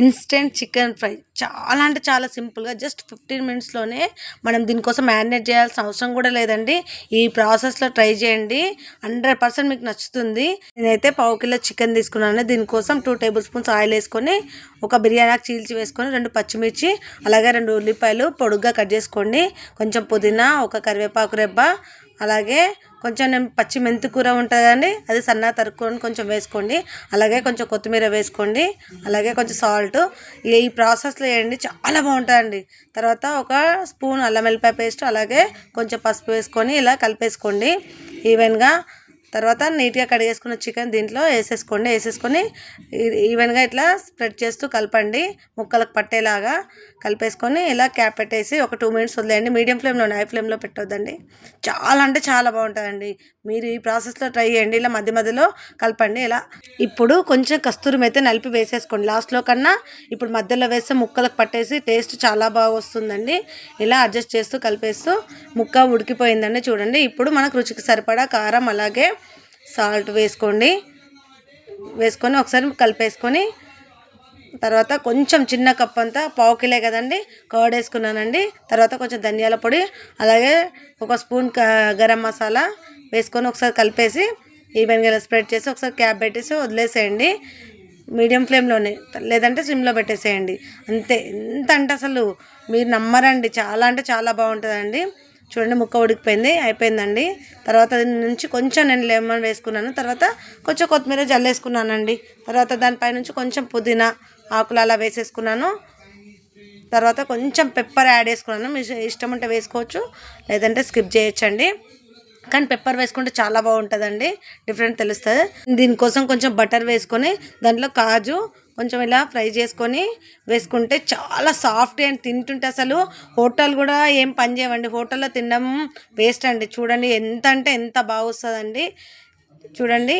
Instant chicken fry చాలా అంటే చాలా సింపుల్గా జస్ట్ 15 మినిట్స్లోనే మనం దీనికోసం మ్యారినేట్ చేయాల్సిన అవసరం కూడా లేదండి. ఈ ప్రాసెస్లో ట్రై చేయండి, 100% మీకు నచ్చుతుంది. నేనైతే పావు కిలో చికెన్ తీసుకున్నాను. దీనికోసం 2 టేబుల్ స్పూన్స్ ఆయిల్ వేసుకొని ఒక బిర్యానీ చీల్చి వేసుకొని 2 పచ్చిమిర్చి అలాగే 2 ఉల్లిపాయలు పొడుగ్గా కట్ చేసుకోండి. కొంచెం పుదీనా, ఒక కరివేపాకు రెబ్బ, అలాగే కొంచెం నేను పచ్చి మెంతి కూర ఉంటుంది కదండి, అది సన్నగా తరుక్కొని కొంచెం వేసుకోండి. అలాగే కొంచెం కొత్తిమీర వేసుకోండి. అలాగే కొంచెం సాల్ట్. ఈ ప్రాసెస్లో వేయండి, చాలా బాగుంటుందండి. తర్వాత ఒక స్పూన్ అల్లం వెల్లిపాయ పేస్ట్ అలాగే కొంచెం పసుపు వేసుకొని ఇలా కలిపేసుకోండి ఈవెన్గా. తర్వాత నీట్గా కడిగేసుకున్న చికెన్ దీంట్లో వేసేసుకొని ఈవెన్గా ఇట్లా స్ప్రెడ్ చేస్తూ కలపండి, ముక్కలకు పట్టేలాగా కలిపేసుకొని ఇలా క్యాప్ పెట్టేసి ఒక 2 మినిట్స్ వదిలేయండి. మీడియం ఫ్లేమ్లో, హై ఫ్లేమ్లో పెట్టొద్దండి. చాలా అంటే చాలా బాగుంటుందండి. మీరు ఈ ప్రాసెస్లో ట్రై చేయండి. ఇలా మధ్య మధ్యలో కలపండి. ఇలా ఇప్పుడు కొంచెం కస్తూరి మేతి నలిపి వేసేసుకోండి లాస్ట్లో కన్నా. ఇప్పుడు మధ్యలో వేస్తే ముక్కలకు పట్టేసి టేస్ట్ చాలా బాగా వస్తుందండి. ఇలా అడ్జస్ట్ చేస్తూ కలిపేస్తూ ముక్క ఉడికిపోయిందండి చూడండి. ఇప్పుడు మనకు రుచికి సరిపడా కారం అలాగే సాల్ట్ వేసుకొని ఒకసారి కలిపేసుకొని తర్వాత కొంచెం చిన్న కప్ అంతా పావు కిలో కదండి కర్డ్ వేసుకున్నానండి. తర్వాత కొంచెం ధనియాల పొడి అలాగే ఒక స్పూన్ గరం మసాలా వేసుకొని ఒకసారి కలిపేసి ఈవెన్గా స్ప్రెడ్ చేసి ఒకసారి క్యాప్ పెట్టేసి వదిలేసేయండి మీడియం ఫ్లేమ్లోనే, లేదంటే సిమ్లో పెట్టేసేయండి. అంతే. ఎంత అంటే అసలు మీరు నమ్మరండి, చాలా అంటే చాలా బాగుంటుందండి. చూడండి ముక్క ఉడికిపోయింది, అయిపోయిందండి. తర్వాత దీని నుంచి కొంచెం నేను లెమన్ వేసుకున్నాను. తర్వాత కొంచెం కొత్తిమీర జల్లేసుకున్నానండి. తర్వాత దానిపై నుంచి కొంచెం పుదీనా ఆకులు అలా వేసేసుకున్నాను. తర్వాత కొంచెం పెప్పర్ యాడ్ చేసుకున్నాను. మీ ఇష్టం ఉంటే వేసుకోవచ్చు, లేదంటే స్కిప్ చేయొచ్చండి. కానీ పెప్పర్ వేసుకుంటే చాలా బాగుంటుందండి, డిఫరెంట్ తెలుస్తుంది. దీనికోసం కొంచెం బటర్ వేసుకొని దాంట్లో కాజు కొంచెం ఇలా ఫ్రై చేసుకొని వేసుకుంటే చాలా సాఫ్ట్ అండ్ తింటుంటే అసలు హోటల్ కూడా ఏం పని చేయవండి. హోటల్లో తినడం వేస్ట్ అండి. చూడండి ఎంత అంటే ఎంత బాగా వస్తుందండి. చూడండి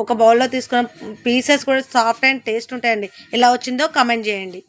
ఒక బౌల్లో తీసుకున్న పీసెస్ కూడా సాఫ్ట్ అండ్ టేస్ట్ ఉంటాయండి. ఎలా వచ్చిందో కామెంట్ చేయండి.